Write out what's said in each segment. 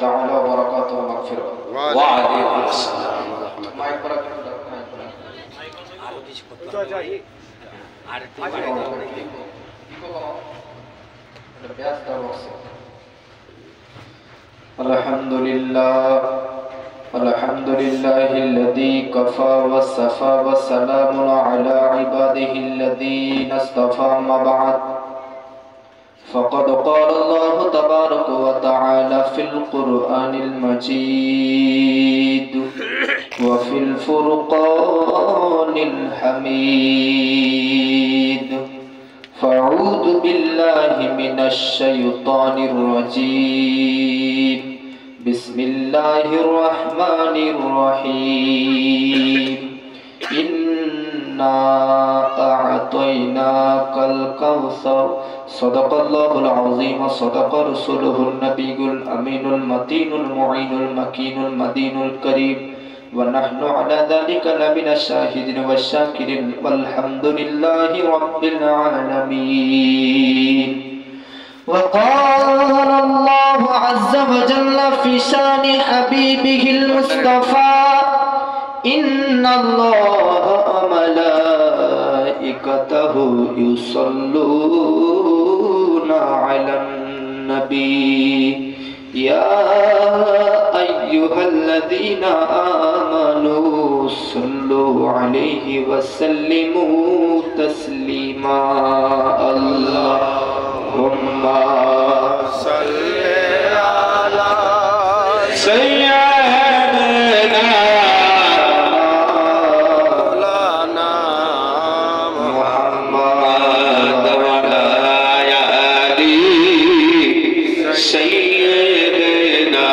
تعالى وبركاته ومغفرة وعليكم السلام ورحمة الله الحمد لله الذي كفى وصفى وسلام على عباده الذين اصطفى ما بعد فقد قال الله تبارك وتعالى في القرآن المجيد وفي الفرقان الحميد فأعوذ بالله من الشيطان الرجيم بسم الله الرحمن الرحيم إنا أعطيناك الكوثر صدق الله العظيم صدق رسوله النبي الأمين المتين المعين المكين المدين الكريم ونحن على ذلك لمن الشاهدين والشاكرين والحمد لله رب العالمين. وقال الله عز وجل في شان حبيبه المصطفى إن الله وملائكته يصلون على النبي يا أيها الذين آمنوا صلوا عليه وسلموا تسليما اللهم صل على سيدنا محمد وعلى آله سيدنا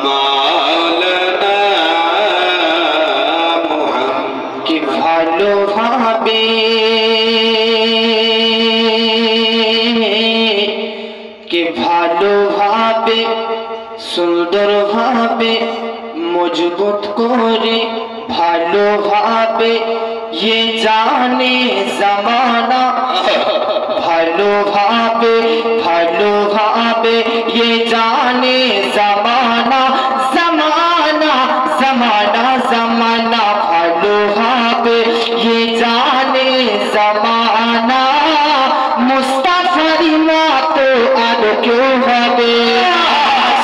مولانا محمد কি ভালো ভাবে ভালোভাবে সুন্দরভাবে মজবুত করে ভালোভাবে ये जाने जमाना ভালোভাবে ভালোভাবে ये जाने जमाना जमाना जमाना जमाना ভালোভাবে ये जाने जमाना मुस्तफारी मतो আর কেউ হবে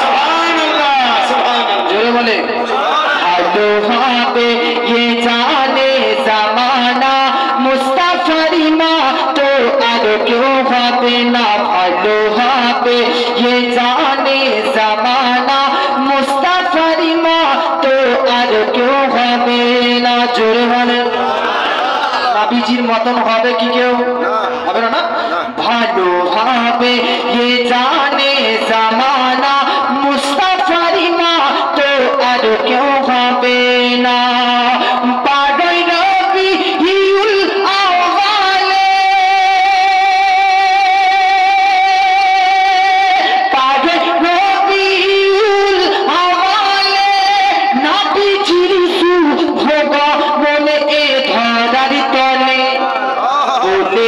সুবহানাল্লাহ সুবহানাল্লাহ জোরে বলে ভালোভাবে ये जाने जमाना मुस्तफारी मतो আর কেউ হবে না ভালোভাবে ये जाने जमाना मुस्तफारी मतो আর কেউ হবে না জোরে বলে নবীজির মতন হবে কি কেউ হবে না ভালোভাবে ये जाने जमाना मुस्तफारी मतो আর কেউ হবে না পাগল রবিউল আউয়ালে পাগল রবিউল আউয়ালে নবীজির সুভোগ বলে এ ধরার তলে বলে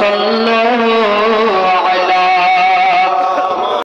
صلوا